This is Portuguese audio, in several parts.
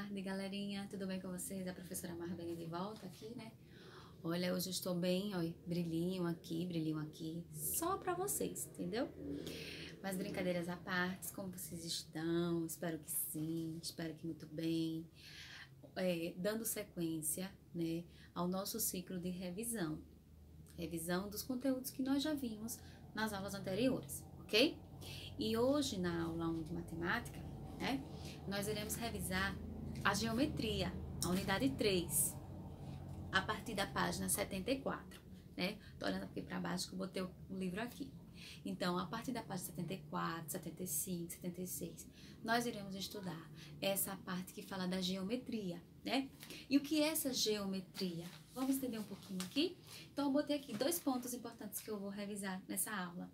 tarde, galerinha. Tudo bem com vocês? A professora Marbene de volta aqui, né? Olha, hoje eu estou bem, ó, brilhinho aqui, só pra vocês, entendeu? Mas brincadeiras à parte, como vocês estão? Espero que sim, espero que muito bem. Dando sequência, né, ao nosso ciclo de revisão dos conteúdos que nós já vimos nas aulas anteriores, ok? E hoje, na aula 1 de matemática, né, nós iremos revisar a geometria, a unidade 3, a partir da página 74, né? Tô olhando aqui para baixo que eu botei o livro aqui. Então, a partir da página 74, 75, 76, nós iremos estudar essa parte que fala da geometria, né? E o que é essa geometria? Vamos entender um pouquinho aqui? Então, eu botei aqui 2 pontos importantes que eu vou revisar nessa aula.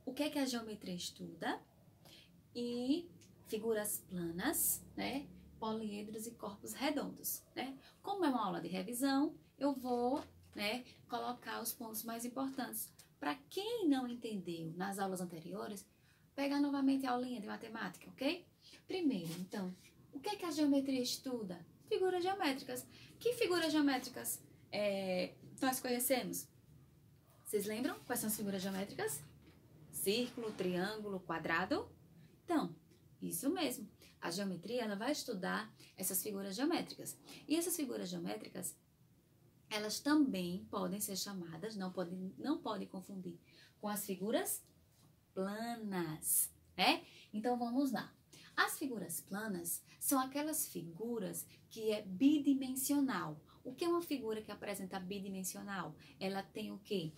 O que é que a geometria estuda? E figuras planas, né? Poliedros e corpos redondos, né? Como é uma aula de revisão, eu vou, né, colocar os pontos mais importantes. Para quem não entendeu nas aulas anteriores, pegar novamente a aulinha de matemática, ok? Primeiro, então, o que é que a geometria estuda? Figuras geométricas. Que figuras geométricas nós conhecemos? Vocês lembram quais são as figuras geométricas? Círculo, triângulo, quadrado? Então, isso mesmo. A geometria, ela vai estudar essas figuras geométricas. E essas figuras geométricas, elas também podem ser chamadas, não pode confundir com as figuras planas, né? Então, vamos lá. As figuras planas são aquelas figuras que é bidimensional. O que é uma figura que apresenta bidimensional? Ela tem o quê?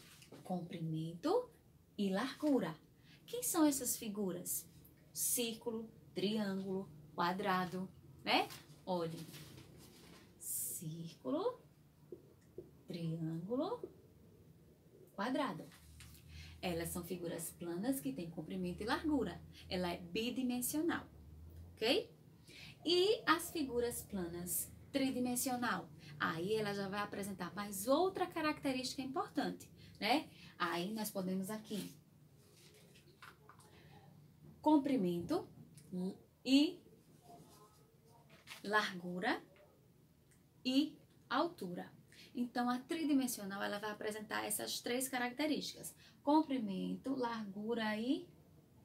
Comprimento e largura. Quem são essas figuras? Círculo, triângulo, quadrado, né? Olhe, círculo, triângulo, quadrado. Elas são figuras planas que têm comprimento e largura. Ela é bidimensional, ok? E as figuras planas tridimensional? Aí ela já vai apresentar mais outra característica importante, né? Aí nós podemos aqui comprimento e largura e altura. Então, a tridimensional, ela vai apresentar essas 3 características: comprimento, largura e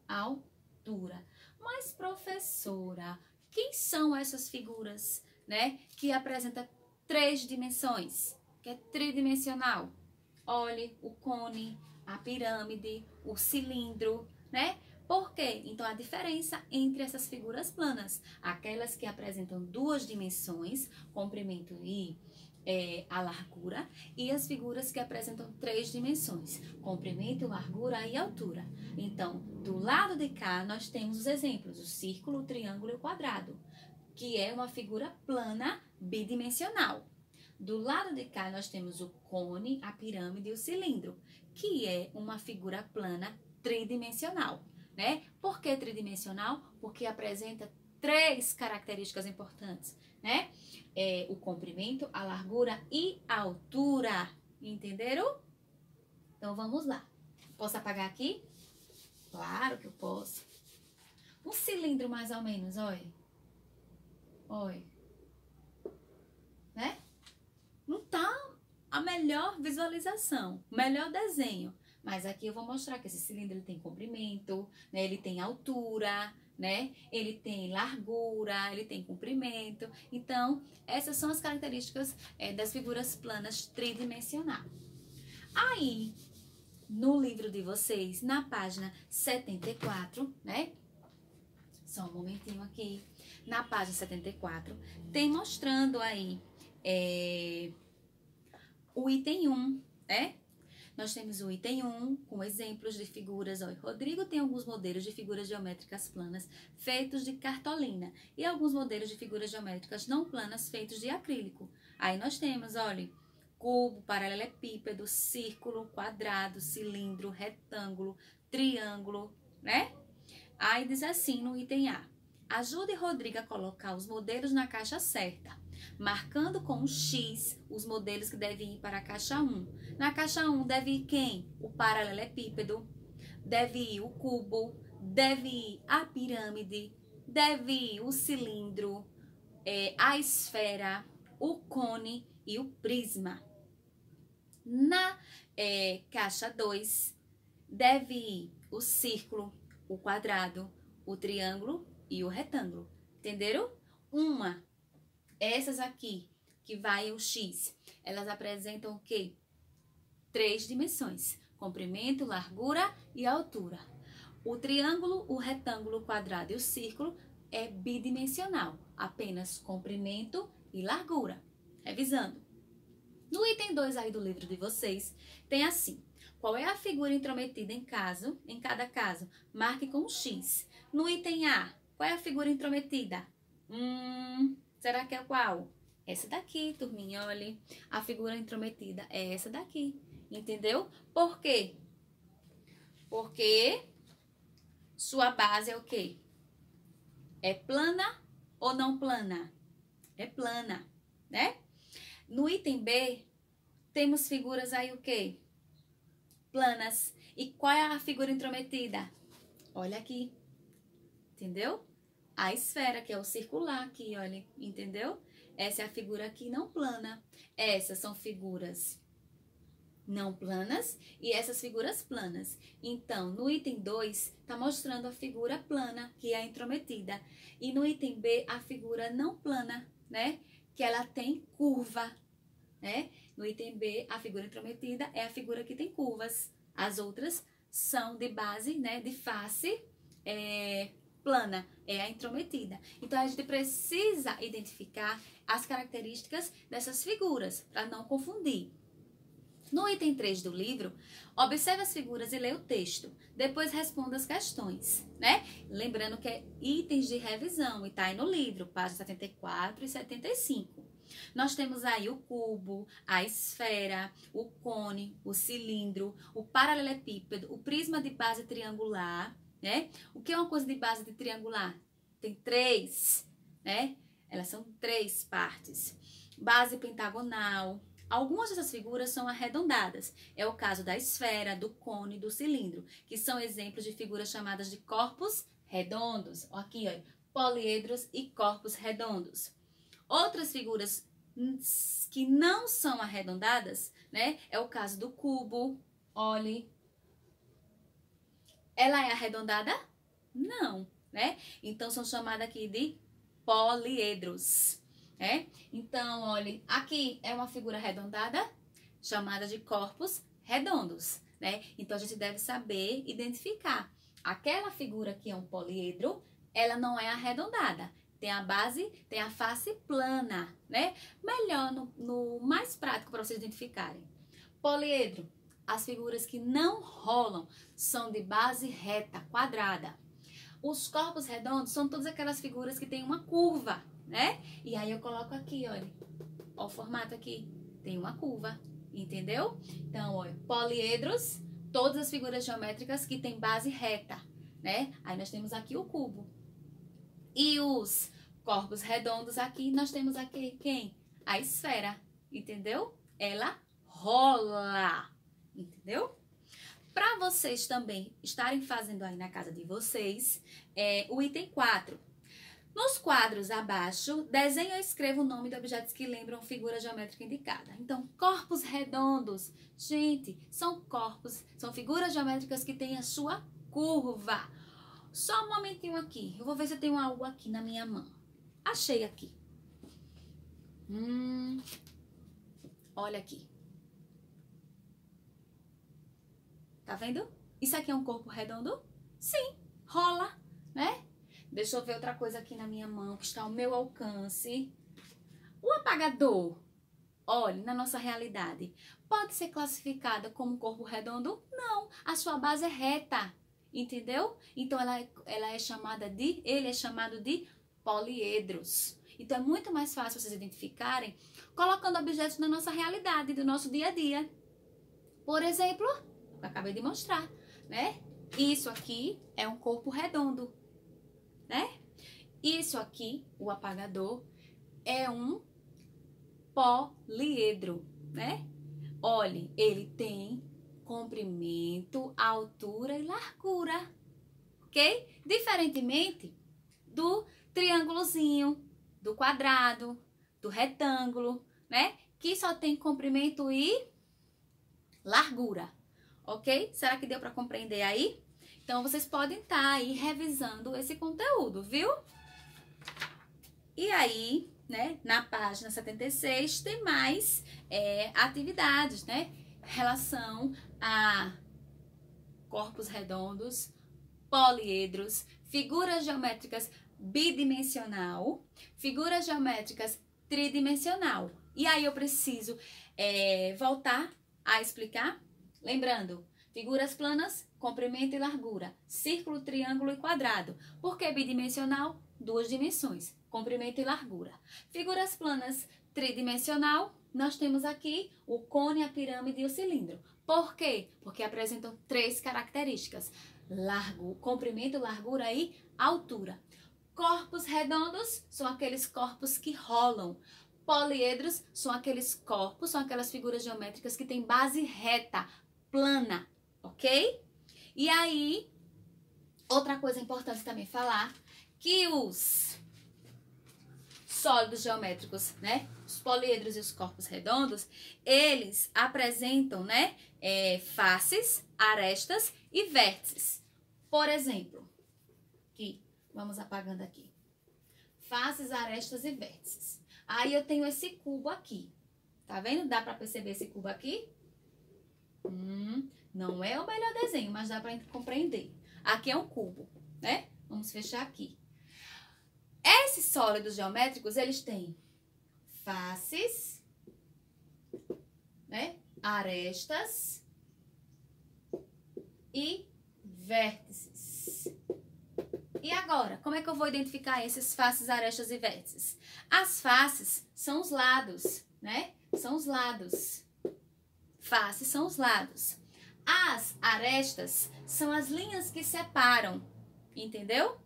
altura. Mas, professora, quem são essas figuras, né, que apresentam 3 dimensões, que é tridimensional? Olhe, o cone, a pirâmide, o cilindro, né? Por quê? Então, a diferença entre essas figuras planas, aquelas que apresentam 2 dimensões, comprimento e a largura, e as figuras que apresentam 3 dimensões, comprimento, largura e altura. Então, do lado de cá, nós temos os exemplos, o círculo, o triângulo e o quadrado, que é uma figura plana bidimensional. Do lado de cá, nós temos o cone, a pirâmide e o cilindro, que é uma figura plana tridimensional, né? Por que tridimensional? Porque apresenta 3 características importantes, né? O comprimento, a largura e a altura. Entenderam? Então, vamos lá. Posso apagar aqui? Claro que eu posso. Um cilindro, mais ou menos, olha. Olha. Né? Não tá a melhor visualização, o melhor desenho. Mas aqui eu vou mostrar que esse cilindro ele tem comprimento, né? Ele tem altura, né? Ele tem largura, ele tem comprimento. Então, essas são as características das figuras planas tridimensionais. Aí, no livro de vocês, na página 74, né? Só um momentinho aqui. Na página 74, tem mostrando aí o item 1, né? Nós temos o item 1 com exemplos de figuras. Olha, Rodrigo tem alguns modelos de figuras geométricas planas feitos de cartolina e alguns modelos de figuras geométricas não planas feitos de acrílico. Aí nós temos, olha, cubo, paralelepípedo, círculo, quadrado, cilindro, retângulo, triângulo, né? Aí diz assim no item A: ajude Rodrigo a colocar os modelos na caixa certa, marcando com um X os modelos que devem ir para a caixa 1. Na caixa 1 deve ir quem? O paralelepípedo, deve ir o cubo, deve ir a pirâmide, deve ir o cilindro, a esfera, o cone e o prisma. Na caixa 2, deve ir o círculo, o quadrado, o triângulo e o retângulo. Entenderam? Essas aqui, que vai o X, elas apresentam o quê? 3 dimensões: comprimento, largura e altura. O triângulo, o retângulo, o quadrado e o círculo é bidimensional, apenas comprimento e largura. Revisando. No item 2 aí do livro de vocês, tem assim: qual é a figura intrometida em cada caso? Marque com um X. No item A, qual é a figura intrometida? Será que é qual? Essa daqui, turminha, olha. A figura intrometida é essa daqui, entendeu? Por quê? Porque sua base é o quê? É plana ou não plana? É plana, né? No item B, temos figuras aí o quê? Planas. E qual é a figura intrometida? Olha aqui, entendeu? A esfera, que é o circular aqui, olha, entendeu? Essa é a figura aqui não plana. Essas são figuras não planas e essas figuras planas. Então, no item 2, está mostrando a figura plana, que é a intrometida. E no item B, a figura não plana, né? Que ela tem curva, né? No item B, a figura intrometida é a figura que tem curvas. As outras são de base, né? De face plana, é a intrometida. Então, a gente precisa identificar as características dessas figuras, para não confundir. No item 3 do livro, observe as figuras e lê o texto. Depois responda as questões, né? Lembrando que é itens de revisão e tá aí no livro, páginas 74 e 75. Nós temos aí o cubo, a esfera, o cone, o cilindro, o paralelepípedo, o prisma de base triangular, né? O que é uma coisa de base de triangular? Tem 3, né? Elas são 3 partes. Base pentagonal. Algumas dessas figuras são arredondadas. É o caso da esfera, do cone, do cilindro, que são exemplos de figuras chamadas de corpos redondos. Aqui, ó, poliedros e corpos redondos. Outras figuras que não são arredondadas, né? É o caso do cubo. Olhe. Ela é arredondada? Não, né? Então, são chamadas aqui de poliedros. Então, olhe, aqui é uma figura arredondada, chamada de corpos redondos, né? Então, a gente deve saber identificar. Aquela figura que é um poliedro, ela não é arredondada. Tem a base, tem a face plana, né? Melhor, no mais prático para vocês identificarem. Poliedro, as figuras que não rolam são de base reta, quadrada. Os corpos redondos são todas aquelas figuras que têm uma curva, né? E aí eu coloco aqui, olha. Ó o formato aqui. Tem uma curva, entendeu? Então, olha, poliedros, todas as figuras geométricas que têm base reta, né? Aí nós temos aqui o cubo. E os corpos redondos aqui, nós temos aqui quem? A esfera, entendeu? Ela rola, entendeu? Para vocês também estarem fazendo aí na casa de vocês, o item 4. Nos quadros abaixo, desenhe ou escreva o nome de objetos que lembram figura geométrica indicada. Então, corpos redondos, gente, são corpos, são figuras geométricas que têm a sua curva. Só um momentinho aqui, eu vou ver se eu tenho algo aqui na minha mão. Achei aqui. Olha aqui. Tá vendo? Isso aqui é um corpo redondo? Sim, rola, né? Deixa eu ver outra coisa aqui na minha mão, que está ao meu alcance. O apagador, olhe, na nossa realidade, pode ser classificada como um corpo redondo? Não, a sua base é reta, entendeu? Então, ele é chamado de poliedros. Então, é muito mais fácil vocês identificarem colocando objetos na nossa realidade, do nosso dia a dia. Por exemplo, eu acabei de mostrar, né? Isso aqui é um corpo redondo, né? Isso aqui, o apagador, é um poliedro, né? Olhe, ele tem comprimento, altura e largura, ok? Diferentemente do triângulozinho, do quadrado, do retângulo, né? Que só tem comprimento e largura, ok? Será que deu para compreender aí? Então, vocês podem estar aí revisando esse conteúdo, viu? E aí, né, na página 76 tem mais atividades, né? Relação a corpos redondos, poliedros, figuras geométricas bidimensional, figuras geométricas tridimensional. E aí eu preciso voltar a explicar, lembrando, figuras planas, comprimento e largura, círculo, triângulo e quadrado. Por que bidimensional? 2 dimensões, comprimento e largura. Figuras planas tridimensional, nós temos aqui o cone, a pirâmide e o cilindro. Por quê? Porque apresentam 3 características: comprimento, largura e altura. Corpos redondos são aqueles corpos que rolam. Poliedros são aqueles corpos, são aquelas figuras geométricas que têm base reta, plana, ok? E aí, outra coisa importante também falar, que os sólidos geométricos, né? Os poliedros e os corpos redondos, eles apresentam, né? Faces, arestas e vértices. Por exemplo, aqui, vamos apagando aqui. Faces, arestas e vértices. Aí eu tenho esse cubo aqui. Tá vendo? Dá pra perceber esse cubo aqui? Não é o melhor desenho, mas dá pra compreender. Aqui é um cubo, né? Vamos fechar aqui. Esses sólidos geométricos, eles têm faces, né? Arestas e vértices. E agora, como é que eu vou identificar esses faces, arestas e vértices? As faces são os lados, né? São os lados. Faces são os lados. As arestas são as linhas que separam, entendeu?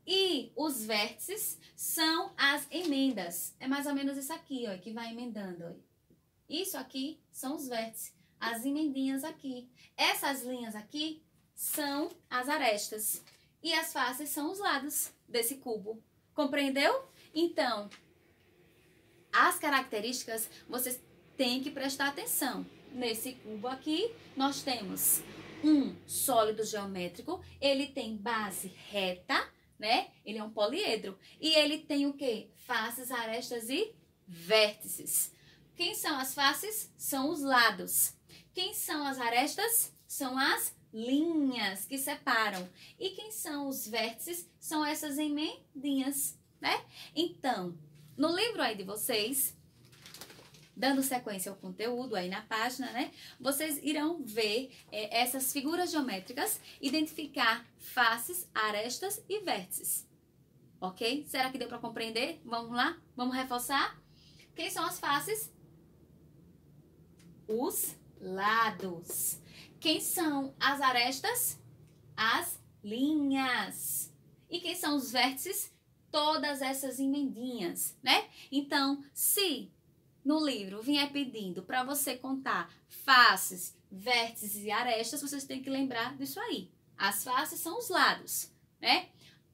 E os vértices são as emendas. É mais ou menos isso aqui, ó, que vai emendando, ó. Isso aqui são os vértices, as emendinhas aqui. Essas linhas aqui são as arestas. E as faces são os lados desse cubo. Compreendeu? Então, as características vocês têm que prestar atenção. Nesse cubo aqui, nós temos um sólido geométrico. Ele tem base reta, né? Ele é um poliedro. E ele tem o quê? Faces, arestas e vértices. Quem são as faces? São os lados. Quem são as arestas? São as linhas que separam. E quem são os vértices? São essas emendinhas, né? Então, no livro aí de vocês, dando sequência ao conteúdo aí na página, né? Vocês irão ver essas figuras geométricas, identificar faces, arestas e vértices. Ok? Será que deu para compreender? Vamos lá? Vamos reforçar? Quem são as faces? Os lados. Quem são as arestas? As linhas. E quem são os vértices? Todas essas emendinhas, né? Então, se no livro vier pedindo para você contar faces, vértices e arestas, vocês têm que lembrar disso aí. As faces são os lados, né?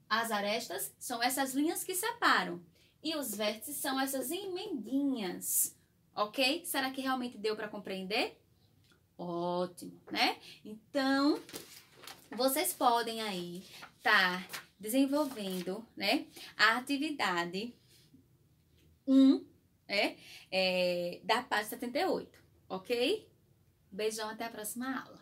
As arestas são essas linhas que separam. E os vértices são essas emendinhas, ok? Será que realmente deu para compreender? Ótimo, né? Então, vocês podem aí estar desenvolvendo, né, a atividade 1, da página 78, ok? Beijão, até a próxima aula.